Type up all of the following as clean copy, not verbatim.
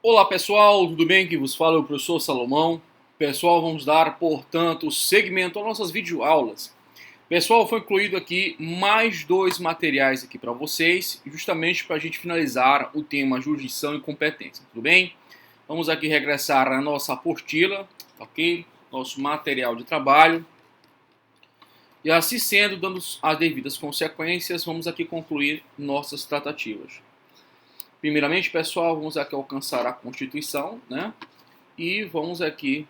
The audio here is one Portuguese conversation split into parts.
Olá pessoal, tudo bem? Que vos fala é o professor Salomão. Pessoal, vamos dar, portanto, segmento às nossas videoaulas. Pessoal, foi incluído aqui mais dois materiais aqui para vocês, justamente para a gente finalizar o tema jurisdição e competência, tudo bem? Vamos aqui regressar à nossa apostila, ok? Nosso material de trabalho. E assim sendo, dando as devidas consequências, vamos aqui concluir nossas tratativas. Primeiramente, pessoal, vamos aqui alcançar a Constituição, né? E vamos aqui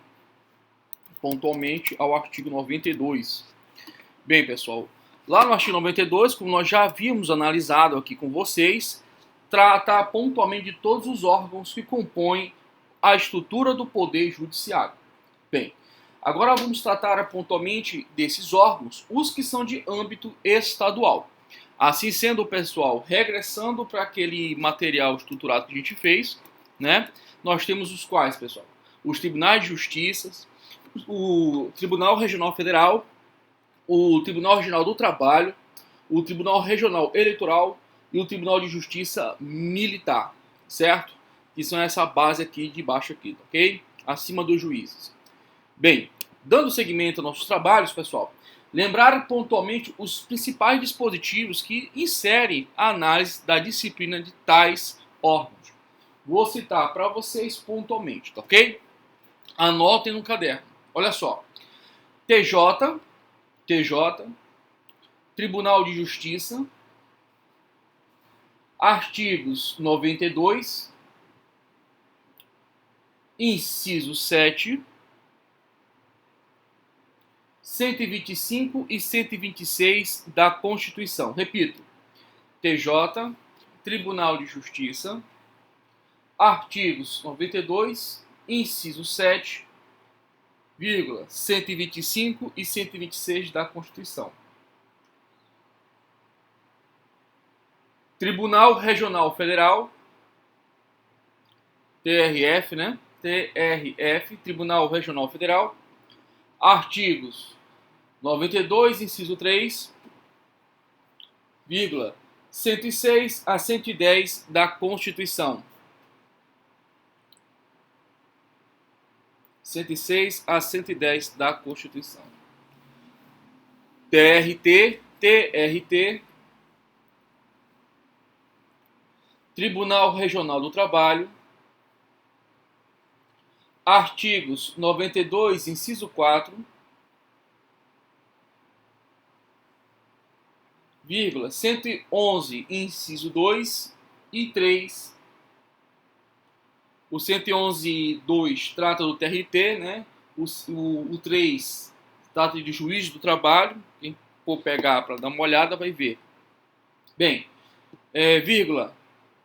pontualmente ao artigo 92. Bem, pessoal, lá no artigo 92, como nós já havíamos analisado aqui com vocês, trata pontualmente de todos os órgãos que compõem a estrutura do poder judiciário. Bem, agora vamos tratar pontualmente desses órgãos, os que são de âmbito estadual. Assim sendo, pessoal, regressando para aquele material estruturado que a gente fez, né? Nós temos os quais, pessoal? Os tribunais de justiça, o Tribunal Regional Federal, o Tribunal Regional do Trabalho, o Tribunal Regional Eleitoral e o Tribunal de Justiça Militar, certo? Que são essa base aqui de baixo aqui, ok? Acima dos juízes. Bem, dando seguimento aos nossos trabalhos, pessoal, lembrar pontualmente os principais dispositivos que inserem a análise da disciplina de tais órgãos. Vou citar para vocês pontualmente, tá ok? Anotem no caderno. Olha só. TJ, Tribunal de Justiça, artigos 92, inciso 7, 125 e 126 da Constituição. Repito, TJ, Tribunal de Justiça, artigos 92, inciso 7, 125 e 126 da Constituição. Tribunal Regional Federal, TRF, né? TRF, Tribunal Regional Federal, artigos 92, inciso 3, 106 a 110 da Constituição. 106 a 110 da Constituição. TRT, Tribunal Regional do Trabalho, artigos 92, inciso 4, 111, inciso 2 e 3. O 111.2 trata do TRT, né? O 3 trata de juiz do trabalho. Quem for pegar para dar uma olhada vai ver. Bem,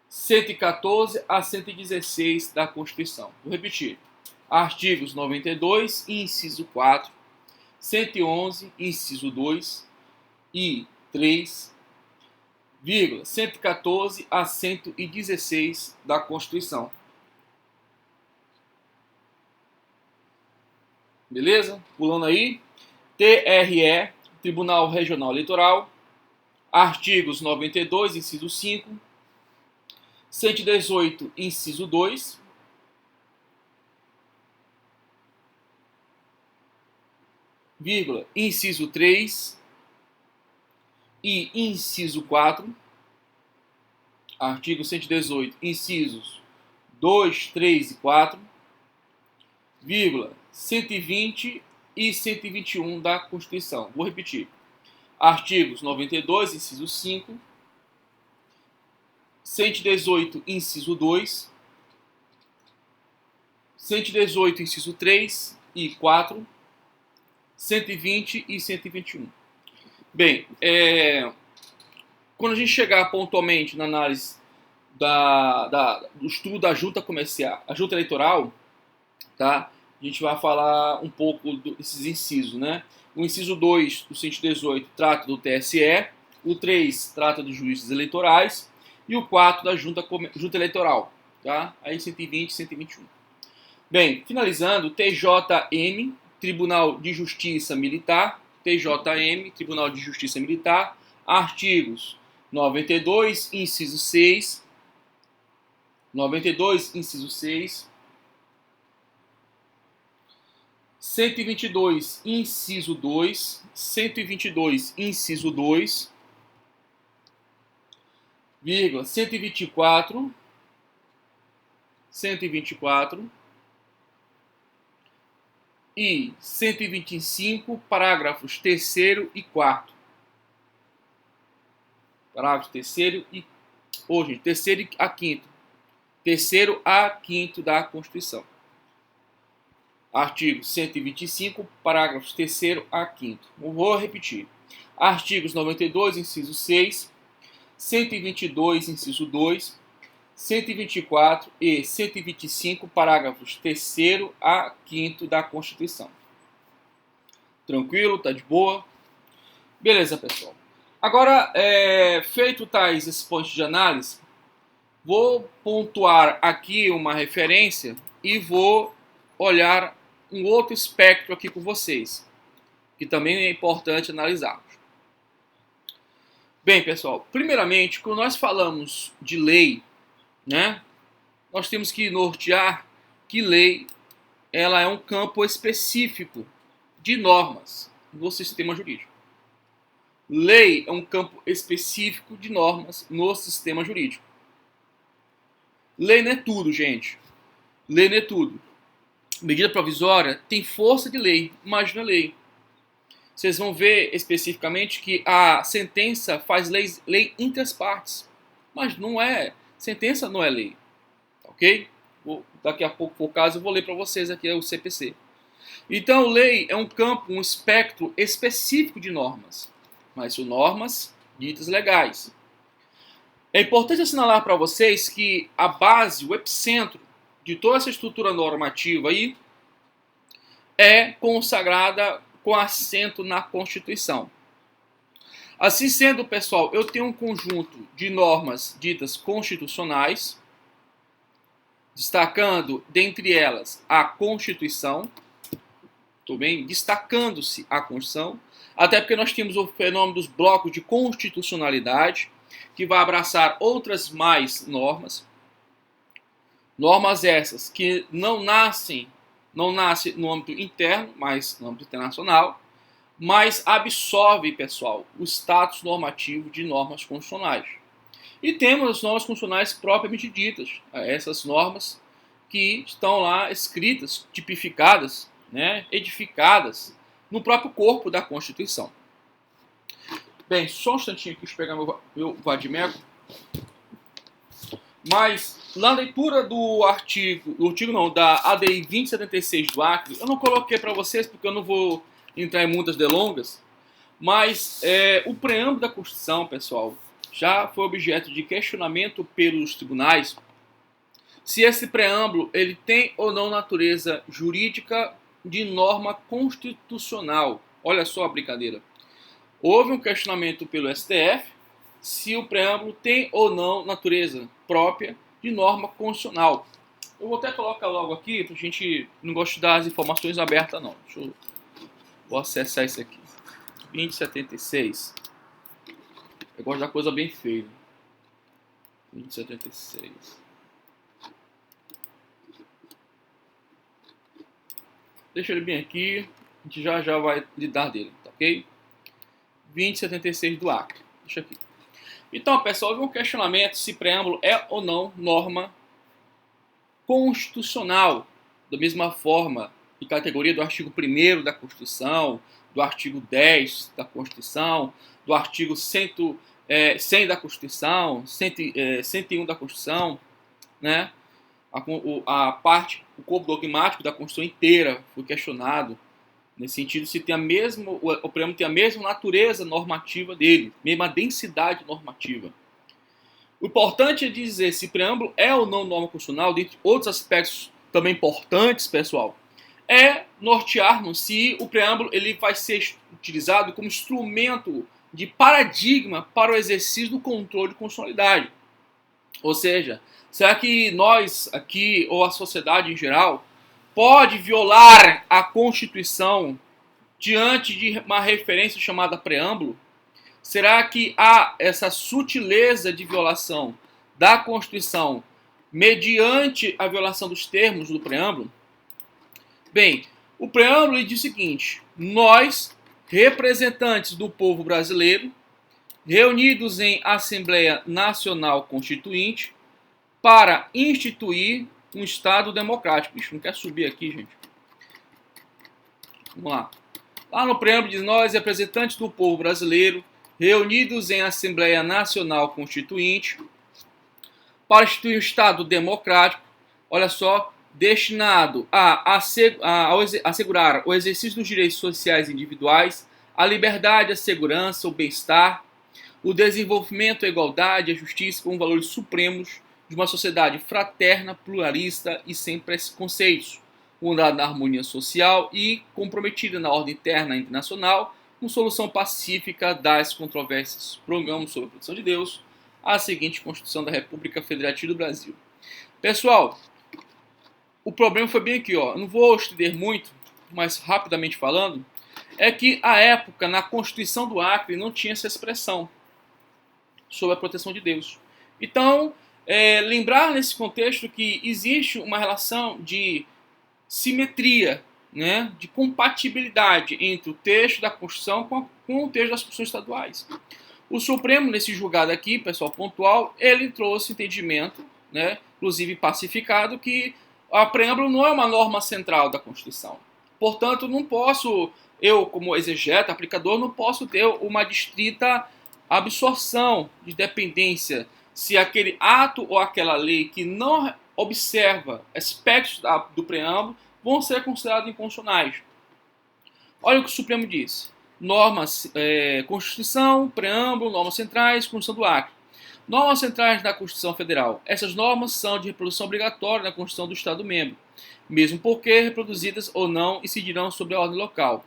114 a 116 da Constituição. Vou repetir. Artigos 92, inciso 4, 111, inciso 2 e 3, 114 a 116 da Constituição. Beleza? Pulando aí. TRE, Tribunal Regional Eleitoral, artigos 92, inciso 5, 118, inciso 2, inciso 3 e inciso 4, artigo 118, incisos 2, 3 e 4, 120 e 121 da Constituição. Vou repetir. Artigos 92, inciso 5, 118, inciso 2, 118, inciso 3 e 4, 120 e 121. Bem, quando a gente chegar pontualmente na análise do estudo da junta comercial, a junta eleitoral, tá? A gente vai falar um pouco desses incisos, né? O inciso 2 do 118 trata do TSE, o 3 trata dos juízes eleitorais e o 4 da junta eleitoral, tá? Aí 120 e 121. Bem, finalizando, TJM, Tribunal de Justiça Militar, TJM, Tribunal de Justiça Militar, artigos 92, inciso 6, 92, inciso 6, 122, inciso 2, 122, inciso 2, vírgula, 124, 124 e 125, parágrafos 3º e 4º. Parágrafo 3º e... Hoje, 3º a 5º. 3º a 5º da Constituição. Artigo 125, parágrafos 3º a 5º. Vou repetir. Artigos 92, inciso 6, 122, inciso 2, 124 e 125, parágrafos 3º a 5º da Constituição. Tranquilo? Tá de boa? Beleza, pessoal. Agora, feito tais esses pontos de análise, vou pontuar aqui uma referência e vou olhar um outro espectro aqui com vocês, que também é importante analisarmos. Bem, pessoal, primeiramente, quando nós falamos de lei, né, nós temos que nortear que lei ela é um campo específico de normas no sistema jurídico. Lei é um campo específico de normas no sistema jurídico. Lei não é tudo, gente. Lei não é tudo. Medida provisória tem força de lei, mas não é lei. Vocês vão ver especificamente que a sentença faz lei entre as partes, mas não é. Sentença não é lei. Ok? Daqui a pouco, por caso, eu vou ler para vocês aqui o CPC. Então, lei é um campo, um espectro específico de normas, mas são normas ditas legais. É importante assinalar para vocês que a base, o epicentro de toda essa estrutura normativa aí é consagrada com assento na Constituição. Assim sendo, pessoal, eu tenho um conjunto de normas ditas constitucionais, destacando dentre elas a Constituição, bem? Destacando-se a Constituição, até porque nós temos o fenômeno dos blocos de constitucionalidade, que vai abraçar outras mais normas. Normas essas que não nascem no âmbito interno, mas no âmbito internacional, mas absorve, pessoal, o status normativo de normas constitucionais. E temos as normas constitucionais propriamente ditas, essas normas que estão lá escritas, tipificadas, né, edificadas no próprio corpo da Constituição. Bem, só um instantinho aqui, deixa eu pegar meu vadimeco. Mas, na leitura do da ADI 2076 do Acre, eu não coloquei para vocês porque eu não vou entrar em muitas delongas, mas o preâmbulo da Constituição, pessoal, já foi objeto de questionamento pelos tribunais se esse preâmbulo ele tem ou não natureza jurídica de norma constitucional. Olha só a brincadeira. Houve um questionamento pelo STF se o preâmbulo tem ou não natureza própria de norma constitucional. Eu vou até colocar logo aqui, para a gente não gosta de dar as informações abertas não. Vou acessar isso aqui. 2076. Eu gosto da coisa bem feia. 2076. Deixa ele bem aqui. A gente já vai lidar dele, tá ok? 2076 do Acre. Deixa aqui. Então, pessoal, houve um questionamento se preâmbulo é ou não norma constitucional, da mesma forma e categoria do artigo 1º da Constituição, do artigo 10 da Constituição, do artigo 100 da Constituição, 101 da Constituição, né? O corpo dogmático da Constituição inteira foi questionado, nesse sentido, se tem o preâmbulo tem a mesma natureza normativa dele, mesma densidade normativa. O importante é dizer se o preâmbulo é ou não norma constitucional, dentre outros aspectos também importantes, pessoal, é nortearmos se o preâmbulo ele vai ser utilizado como instrumento de paradigma para o exercício do controle de constitucionalidade. Ou seja, será que nós aqui, ou a sociedade em geral, pode violar a Constituição diante de uma referência chamada preâmbulo? Será que há essa sutileza de violação da Constituição mediante a violação dos termos do preâmbulo? Bem, o preâmbulo diz o seguinte: nós, representantes do povo brasileiro, reunidos em Assembleia Nacional Constituinte, para instituir um Estado democrático. Ixi, não quer subir aqui, gente. Vamos lá. Lá no preâmbulo diz: nós, representantes do povo brasileiro, reunidos em Assembleia Nacional Constituinte, para instituir um Estado democrático, olha só, destinado a assegurar o exercício dos direitos sociais individuais, a liberdade, a segurança, o bem-estar, o desenvolvimento, a igualdade, a justiça como valores supremos de uma sociedade fraterna, pluralista e sem preconceitos, fundada na harmonia social e comprometida na ordem interna e internacional, com solução pacífica das controvérsias. Programa sobre a proteção de Deus, a seguinte Constituição da República Federativa do Brasil. Pessoal, o problema foi bem aqui, ó. Eu não vou estender muito, mas rapidamente falando, é que à época, na Constituição do Acre, não tinha essa expressão sobre a proteção de Deus. Então, lembrar nesse contexto que existe uma relação de simetria, né, de compatibilidade entre o texto da Constituição com o texto das Constituições estaduais. O Supremo, nesse julgado aqui, pessoal, pontual, ele trouxe entendimento, né, inclusive pacificado, que a preâmbulo não é uma norma central da Constituição. Portanto, não posso, eu como exegeta, aplicador, não posso ter uma distrita absorção de dependência se aquele ato ou aquela lei que não observa aspectos do preâmbulo vão ser considerados inconstitucionais. Olha o que o Supremo diz. Normas, Constituição, preâmbulo, normas centrais, Constituição do Acre. Normas centrais da Constituição Federal. Essas normas são de reprodução obrigatória na Constituição do Estado-membro, mesmo porque reproduzidas ou não incidirão sobre a ordem local.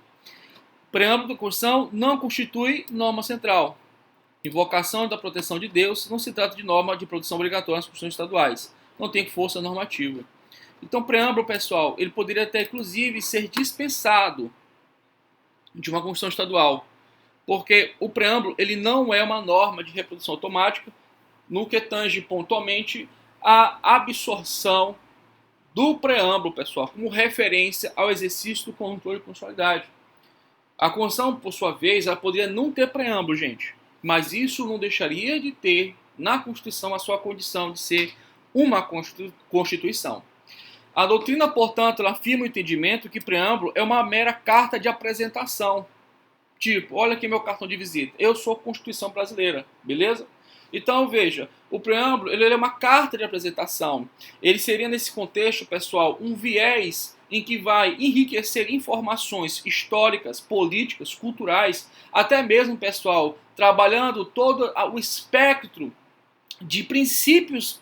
Preâmbulo da Constituição não constitui norma central. Invocação da proteção de Deus não se trata de norma de produção obrigatória nas Constituições estaduais. Não tem força normativa. Então, preâmbulo, pessoal, ele poderia até, inclusive, ser dispensado de uma Constituição estadual. Porque o preâmbulo ele não é uma norma de reprodução automática no que tange pontualmente a absorção do preâmbulo, pessoal, como referência ao exercício do controle de constitucionalidade. A Constituição, por sua vez, ela poderia não ter preâmbulo, gente, mas isso não deixaria de ter na Constituição a sua condição de ser uma Constituição. A doutrina, portanto, ela afirma o entendimento que preâmbulo é uma mera carta de apresentação. Tipo, olha aqui meu cartão de visita, eu sou Constituição brasileira, beleza? Então, veja, o preâmbulo ele é uma carta de apresentação. Ele seria, nesse contexto, pessoal, um viés em que vai enriquecer informações históricas, políticas, culturais, até mesmo, pessoal, trabalhando todo o espectro de princípios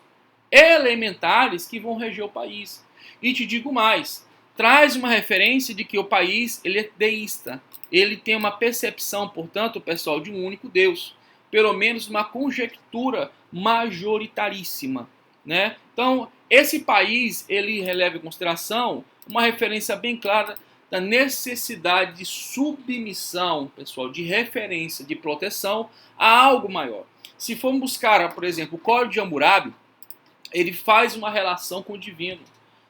elementares que vão reger o país. E te digo mais, traz uma referência de que o país ele é deísta. Ele tem uma percepção, portanto, pessoal, de um único Deus. Pelo menos uma conjectura majoritaríssima, né? Então, esse país, ele releva em consideração uma referência bem clara da necessidade de submissão, pessoal, de referência, de proteção a algo maior. Se formos buscar, por exemplo, o Código de Hammurabi, ele faz uma relação com o divino.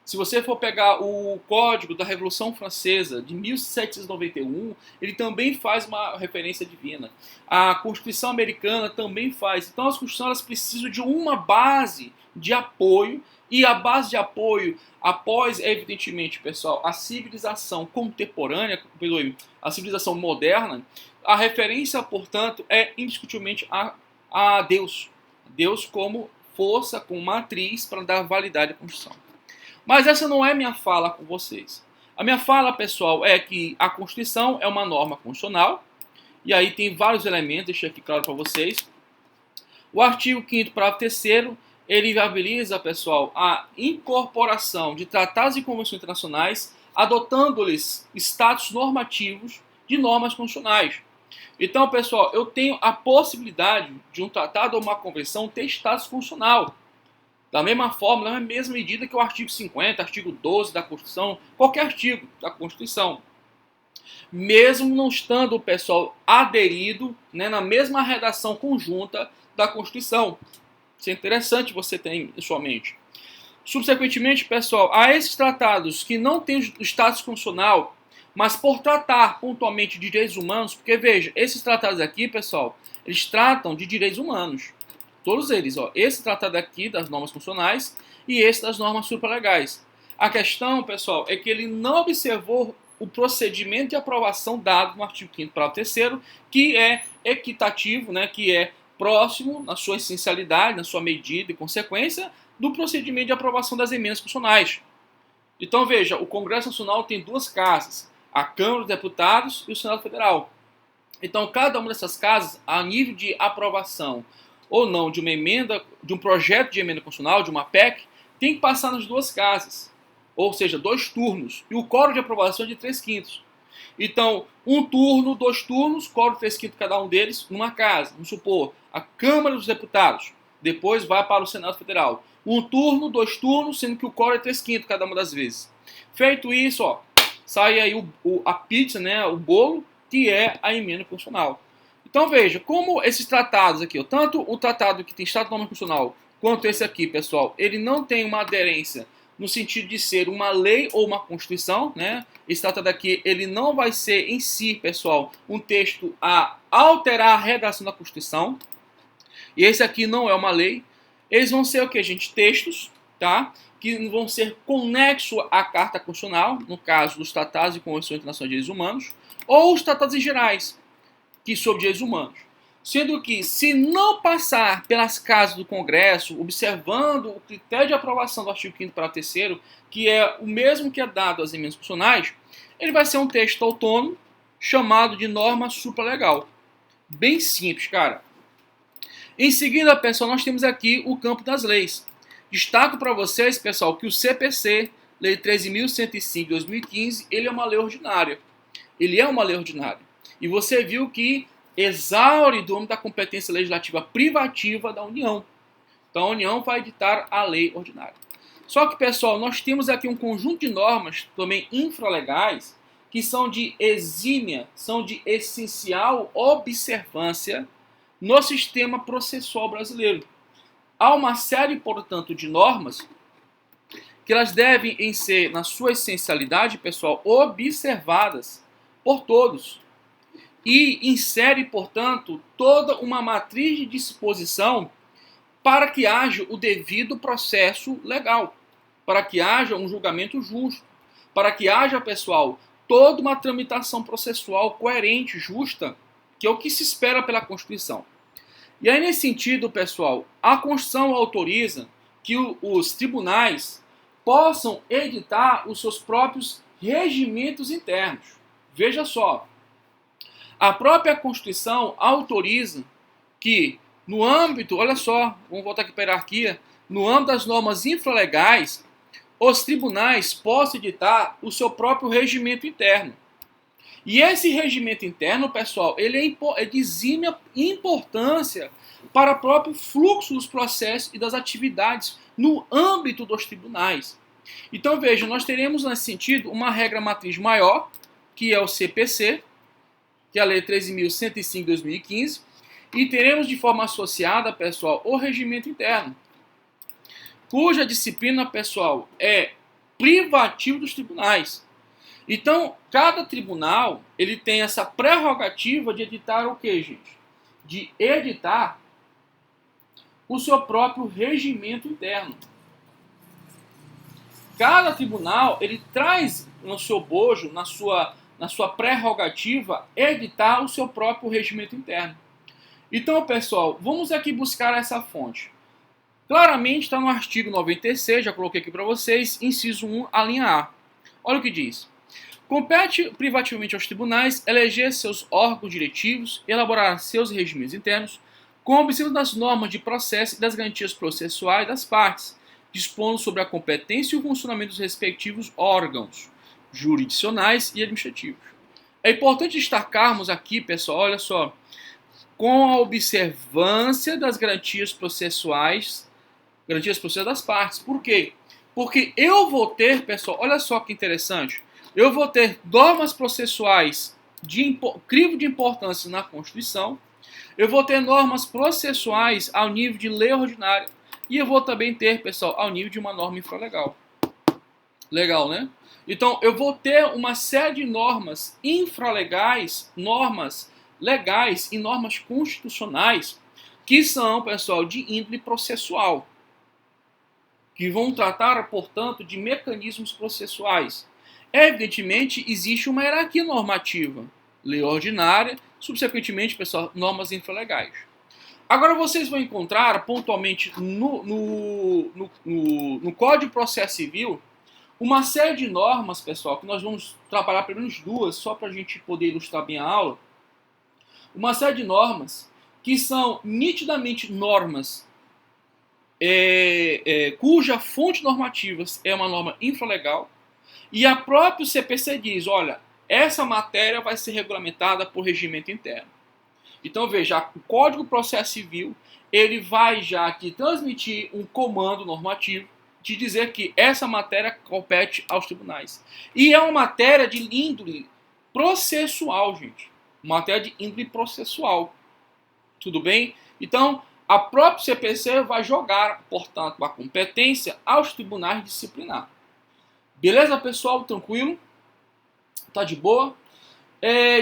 Se você for pegar o Código da Revolução Francesa de 1791, ele também faz uma referência divina. A Constituição Americana também faz. Então as Constituições elas precisam de uma base de apoio, e a base de apoio, após, evidentemente, pessoal, a civilização contemporânea, a civilização moderna, a referência, portanto, é indiscutivelmente a Deus. Deus como força, como matriz para dar validade à Constituição. Mas essa não é minha fala com vocês. A minha fala, pessoal, é que a Constituição é uma norma constitucional, e aí tem vários elementos, deixa aqui claro para vocês. O artigo 5º, parágrafo 3º, ele viabiliza, pessoal, a incorporação de tratados e convenções internacionais, adotando-lhes status normativos de normas constitucionais. Então, pessoal, eu tenho a possibilidade de um tratado ou uma convenção ter status constitucional. Da mesma forma, na mesma medida que o artigo 50, artigo 12 da Constituição, qualquer artigo da Constituição. Mesmo não estando o pessoal aderido, né, na mesma redação conjunta da Constituição. Isso é interessante você ter em sua mente. Subsequentemente, pessoal, a esses tratados que não têm o status constitucional, mas por tratar pontualmente de direitos humanos, porque veja, esses tratados aqui, pessoal, eles tratam de direitos humanos. Todos eles, ó. Esse tratado aqui das normas constitucionais e esse das normas supralegais. A questão, pessoal, é que ele não observou o procedimento de aprovação dado no artigo 5º, parágrafo 3º, que é equitativo, né, que é próximo na sua essencialidade, na sua medida e consequência do procedimento de aprovação das emendas constitucionais. Então veja, o Congresso Nacional tem duas casas, a Câmara dos Deputados e o Senado Federal. Então cada uma dessas casas, a nível de aprovação ou não de uma emenda, de um projeto de emenda constitucional, de uma PEC, tem que passar nas duas casas, ou seja, 2 turnos, e o quórum de aprovação é de 3/5. Então, 1 turno, 2 turnos, quórum 3/5 cada um deles, numa casa. Vamos supor, a Câmara dos Deputados, depois vai para o Senado Federal. 1 turno, 2 turnos, sendo que o quórum é 3/5 cada uma das vezes. Feito isso, ó, sai aí a pizza, né, o bolo, que é a emenda constitucional. Então veja, como esses tratados aqui, ó, tanto o tratado que tem estado de norma constitucional, quanto esse aqui, pessoal, ele não tem uma aderência no sentido de ser uma lei ou uma constituição, né? Esse tratado aqui, ele não vai ser em si, pessoal, um texto a alterar a redação da Constituição. E esse aqui não é uma lei. Eles vão ser o que, gente? Textos, tá? Que vão ser conexo à Carta Constitucional, no caso dos tratados e convenções internacionais de direitos humanos, ou os tratados em gerais, que sobre direitos humanos. Sendo que, se não passar pelas casas do Congresso, observando o critério de aprovação do artigo 5º parágrafo 3º, que é o mesmo que é dado às emendas constitucionais, ele vai ser um texto autônomo, chamado de norma supralegal. Bem simples, cara. Em seguida, pessoal, nós temos aqui o campo das leis. Destaco para vocês, pessoal, que o CPC, Lei 13.105 de 2015, ele é uma lei ordinária. Ele é uma lei ordinária. E você viu que exaure do âmbito da competência legislativa privativa da União. Então a União vai editar a lei ordinária. Só que, pessoal, nós temos aqui um conjunto de normas também infralegais que são de exímia, são de essencial observância no sistema processual brasileiro. Há uma série, portanto, de normas que elas devem ser, na sua essencialidade, pessoal, observadas por todos. E insere, portanto, toda uma matriz de disposição para que haja o devido processo legal, para que haja um julgamento justo, para que haja, pessoal, toda uma tramitação processual coerente, justa, que é o que se espera pela Constituição. E aí, nesse sentido, pessoal, a Constituição autoriza que os tribunais possam editar os seus próprios regimentos internos. Veja só. A própria Constituição autoriza que, no âmbito, olha só, vamos voltar aqui para a hierarquia, no âmbito das normas infralegais, os tribunais possam editar o seu próprio regimento interno. E esse regimento interno, pessoal, ele é de exímia importância para o próprio fluxo dos processos e das atividades no âmbito dos tribunais. Então, veja, nós teremos, nesse sentido, uma regra matriz maior, que é o CPC, que é a Lei 13.105 de 2015, e teremos de forma associada, pessoal, o regimento interno, cuja disciplina, pessoal, é privativa dos tribunais. Então, cada tribunal, ele tem essa prerrogativa de editar o quê, gente? De editar o seu próprio regimento interno. Cada tribunal, ele traz no seu bojo, na sua prerrogativa, editar o seu próprio regimento interno. Então, pessoal, vamos aqui buscar essa fonte. Claramente está no artigo 96, já coloquei aqui para vocês, inciso 1, a linha A. Olha o que diz. Compete privativamente aos tribunais eleger seus órgãos diretivos e elaborar seus regimes internos com observância das normas de processo e das garantias processuais das partes, dispondo sobre a competência e o funcionamento dos respectivos órgãos jurisdicionais e administrativos. É importante destacarmos aqui, pessoal, olha só, com a observância das garantias processuais das partes. Por quê? Porque eu vou ter, pessoal, olha só que interessante, eu vou ter normas processuais de crivo de importância na Constituição, eu vou ter normas processuais ao nível de lei ordinária, E eu vou também ter, pessoal, ao nível de uma norma infralegal. Legal, né? Então, eu vou ter uma série de normas infralegais, normas legais e normas constitucionais que são, pessoal, de índole processual, que vão tratar, portanto, de mecanismos processuais. Evidentemente, existe uma hierarquia normativa, lei ordinária, subsequentemente, pessoal, normas infralegais. Agora, vocês vão encontrar, pontualmente, no Código de Processo Civil, uma série de normas, pessoal, que nós vamos trabalhar pelo menos duas, só para a gente poder ilustrar bem a aula. Uma série de normas que são nitidamente normas cuja fonte normativa é uma norma infralegal, e a própria CPC diz, olha, essa matéria vai ser regulamentada por regimento interno. Então, veja, o Código de Processo Civil, ele vai já aqui transmitir um comando normativo de dizer que essa matéria compete aos tribunais. E é uma matéria de índole processual, gente. Matéria de índole processual. Tudo bem? Então, a própria CPC vai jogar, portanto, a competência aos tribunais disciplinares. Beleza, pessoal? Tranquilo? Tá de boa?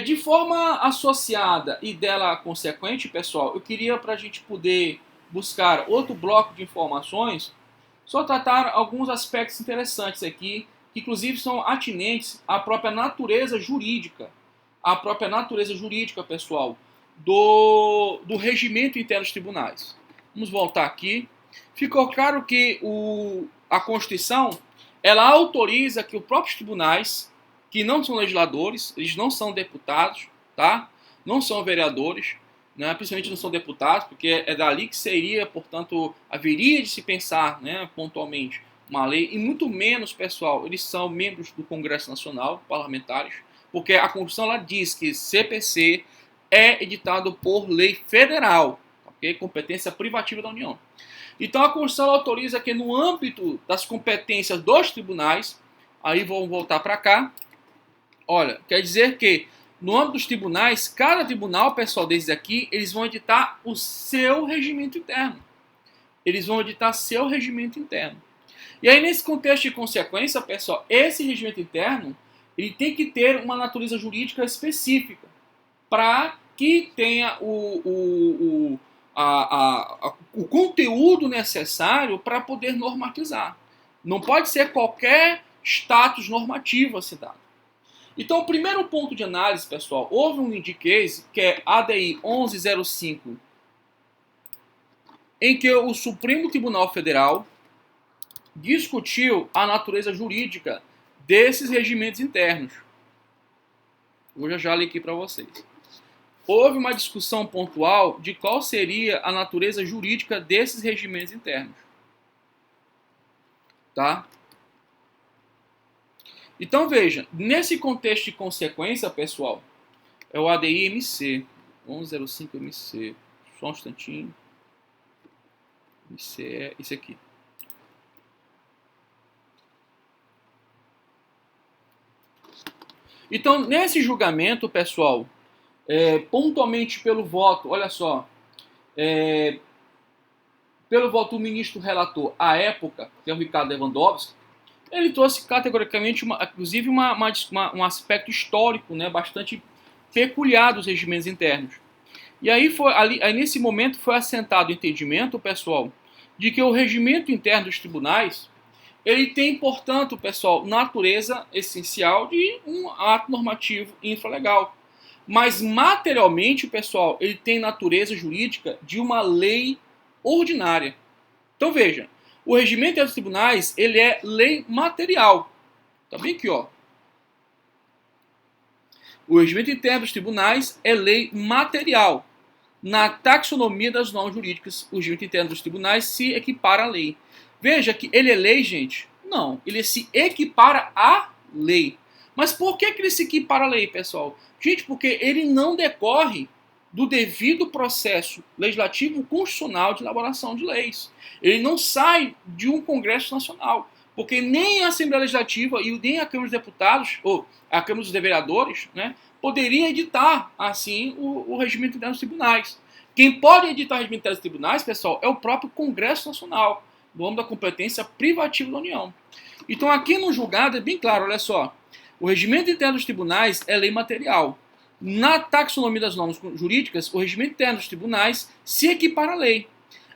De forma associada e dela consequente, pessoal, eu queria, para a gente poder buscar outro bloco de informações, só tratar alguns aspectos interessantes aqui, que inclusive são atinentes à própria natureza jurídica. A própria natureza jurídica, pessoal, do regimento interno dos tribunais. Vamos voltar aqui. Ficou claro que a Constituição, ela autoriza que os próprios tribunais, que não são legisladores, eles não são deputados, tá? Não são vereadores, né? Principalmente não são deputados, porque é dali que seria, portanto, haveria de se pensar, né, pontualmente, uma lei, e muito menos, pessoal, eles são membros do Congresso Nacional, parlamentares, porque a Constituição ela diz que CPC é editado por lei federal, okay? Competência privativa da União. Então a Constituição autoriza que no âmbito das competências dos tribunais, aí vamos voltar para cá, olha, quer dizer que no âmbito dos tribunais, cada tribunal, pessoal, desde aqui, eles vão editar o seu regimento interno. Eles vão editar seu regimento interno. E aí, nesse contexto de consequência, pessoal, esse regimento interno, ele tem que ter uma natureza jurídica específica, para que tenha o conteúdo necessário para poder normatizar. Não pode ser qualquer status normativo a ser dado. Então, o primeiro ponto de análise, pessoal, houve um indicase, que é ADI 1105, em que o Supremo Tribunal Federal discutiu a natureza jurídica desses regimentos internos. Vou já ler aqui para vocês. Houve uma discussão pontual de qual seria a natureza jurídica desses regimentos internos. Tá? Então, veja, nesse contexto de consequência, pessoal, é o ADI-MC, 1105-MC, só um instantinho, MC é isso aqui. Então, nesse julgamento, pessoal, pontualmente pelo voto, olha só, pelo voto do ministro relator à época, que é o Ricardo Lewandowski, ele trouxe categoricamente, inclusive, um aspecto histórico, né, bastante peculiar dos regimentos internos. E aí, aí, nesse momento, foi assentado o entendimento, pessoal, de que o regimento interno dos tribunais, ele tem, portanto, pessoal, natureza essencial de um ato normativo infralegal. Mas, materialmente, pessoal, ele tem natureza jurídica de uma lei ordinária. Então, veja, o regimento interno dos tribunais, ele é lei material. Tá bem aqui, ó. O regimento interno dos tribunais é lei material. Na taxonomia das normas jurídicas, o regimento interno dos tribunais se equipara à lei. Veja que ele é lei, gente? Não, ele se equipara à lei. Mas por que ele se equipara à lei, pessoal? Gente, porque ele não decorre do devido processo legislativo constitucional de elaboração de leis. Ele não sai de um Congresso Nacional, porque nem a Assembleia Legislativa e nem a Câmara dos Deputados, ou a Câmara dos Vereadores, né, poderia editar, assim, o regimento interno dos tribunais. Quem pode editar o regimento interno dos tribunais, pessoal, é o próprio Congresso Nacional, no âmbito da competência privativa da União. Então aqui no julgado é bem claro, olha só, o regimento interno dos tribunais é lei material. Na taxonomia das normas jurídicas, o regimento interno dos tribunais se equipara à lei.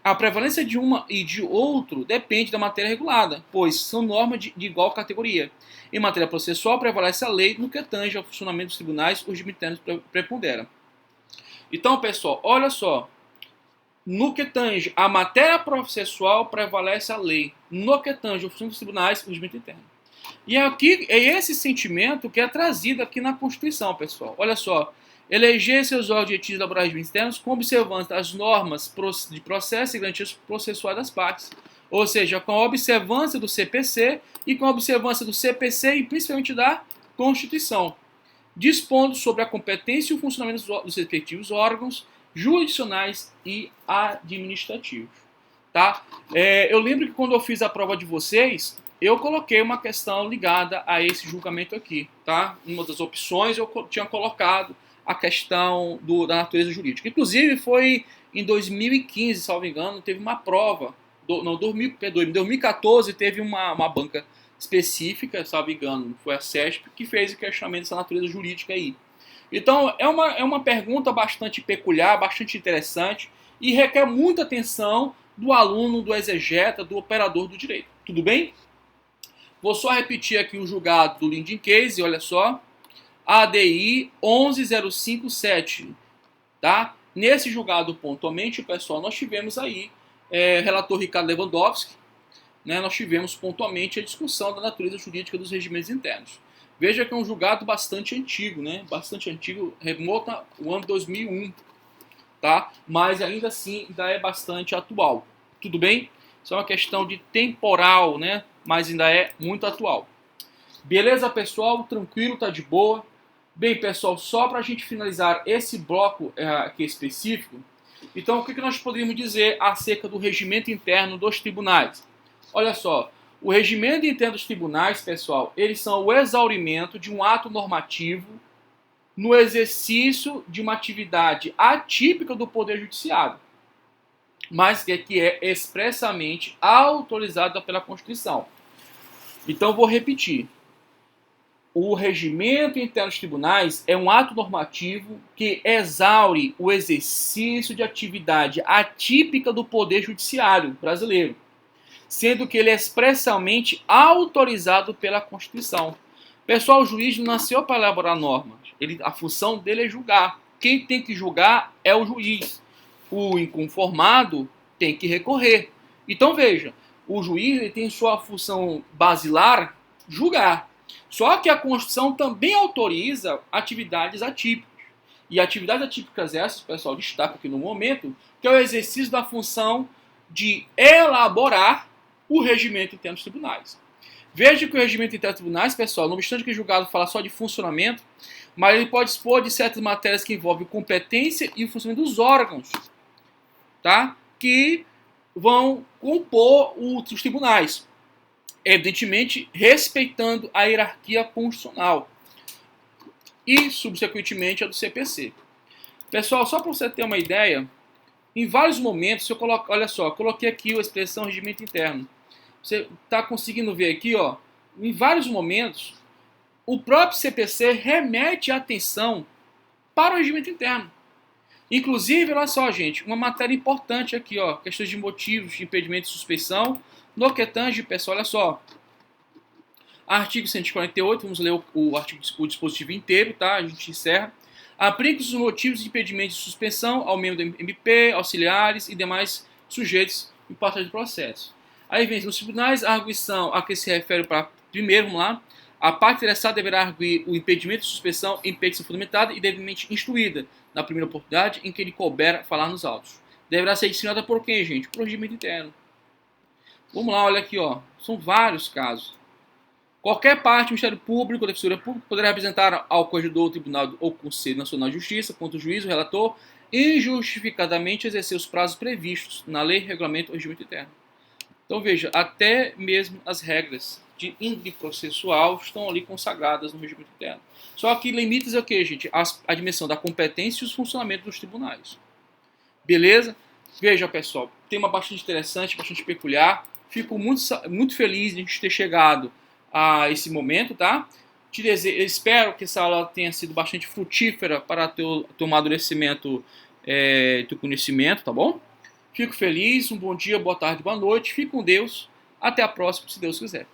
A prevalência de uma e de outro depende da matéria regulada, pois são normas de igual categoria. Em matéria processual, prevalece a lei no que tange ao funcionamento dos tribunais, o regimento interno prepondera. Então, pessoal, olha só. No que tange a matéria processual, prevalece a lei. No que tange ao funcionamento dos tribunais, o regimento interno. E aqui é esse sentimento que é trazido aqui na Constituição, pessoal. Olha só. Eleger seus órgãos de elaborar regimes internos com observância das normas de processo e garantias processuais das partes. Ou seja, com a observância do CPC e com a observância do CPC e principalmente da Constituição. Dispondo sobre a competência e o funcionamento dos respectivos órgãos jurisdicionais e administrativos. Tá? Eu lembro que quando eu fiz a prova de vocês, eu coloquei uma questão ligada a esse julgamento aqui. Tá? Uma das opções eu tinha colocado a questão da natureza jurídica. Inclusive foi em 2015, salvo engano, teve uma prova. Em 2014 teve uma banca específica, salvo engano, foi a CESP, que fez o questionamento dessa natureza jurídica aí. Então é uma pergunta bastante peculiar, bastante interessante e requer muita atenção do aluno, do exegeta, do operador do direito. Tudo bem? Vou só repetir aqui o julgado do Linding Case, olha só. ADI 11057, tá? Nesse julgado pontualmente, pessoal, nós tivemos aí relator Ricardo Lewandowski, né? Nós tivemos pontualmente a discussão da natureza jurídica dos regimentos internos. Veja que é um julgado bastante antigo, né? Bastante antigo, remota o ano 2001, tá? Mas ainda assim ainda é bastante atual. Tudo bem? Isso é uma questão de temporal, né? Mas ainda é muito atual. Beleza, pessoal? Tranquilo, tá de boa? Bem, pessoal, só para a gente finalizar esse bloco aqui específico, então o que nós poderíamos dizer acerca do regimento interno dos tribunais? Olha só, o regimento interno dos tribunais, pessoal, eles são o exaurimento de um ato normativo no exercício de uma atividade atípica do Poder Judiciário, mas que é expressamente autorizada pela Constituição. Então, vou repetir. O regimento interno dos tribunais é um ato normativo que exaure o exercício de atividade atípica do Poder Judiciário brasileiro, sendo que ele é expressamente autorizado pela Constituição. Pessoal, o juiz não nasceu para elaborar normas. A função dele é julgar. Quem tem que julgar é o juiz. O inconformado tem que recorrer. Então veja, o juiz ele tem sua função basilar julgar. Só que a Constituição também autoriza atividades atípicas. E atividades atípicas essas, pessoal, destaca aqui no momento, que é o exercício da função de elaborar o regimento interno dos tribunais. Veja que o regimento interno dos tribunais, pessoal, não obstante que o julgado fala só de funcionamento, mas ele pode dispor de certas matérias que envolvem competência e o funcionamento dos órgãos, tá? Que vão compor os tribunais. Evidentemente, respeitando a hierarquia constitucional e, subsequentemente, a do CPC. Pessoal, só para você ter uma ideia, em vários momentos, eu coloco, olha só, eu coloquei aqui a expressão regimento interno. Você está conseguindo ver aqui, ó, em vários momentos, o próprio CPC remete a atenção para o regimento interno. Inclusive, olha só, gente, uma matéria importante aqui, ó, questões de motivos de impedimento de suspeição. No que tange, pessoal, olha só. Artigo 148, vamos ler o dispositivo inteiro, tá? A gente encerra. Aplica-se os motivos de impedimento de suspensão ao membro do MP, auxiliares e demais sujeitos em parte do processo. Aí vem nos tribunais, a arguição a que se refere para primeiro, vamos lá. A parte interessada deverá arguir o impedimento de suspensão em petição fundamentada e devidamente instruída na primeira oportunidade em que lhe couber falar nos autos. Deverá ser disciplinada por quem, gente? Por regimento interno. Vamos lá, olha aqui, ó. São vários casos. Qualquer parte do Ministério Público ou da Defensoria Pública poderá representar ao Corregedor, Tribunal ou Conselho Nacional de Justiça, contra o juiz ou relator, injustificadamente exercer os prazos previstos na lei, regulamento ou regimento interno. Então veja, até mesmo as regras de índole processual estão ali consagradas no regimento interno. Só que limites é o que, gente? A dimensão da competência e os funcionamentos dos tribunais. Beleza? Veja, pessoal, tema bastante interessante, bastante peculiar. Fico muito feliz de a gente ter chegado a esse momento, tá? Espero que essa aula tenha sido bastante frutífera para teu amadurecimento e teu conhecimento, tá bom? Fico feliz, um bom dia, boa tarde, boa noite. Fique com Deus. Até a próxima, se Deus quiser.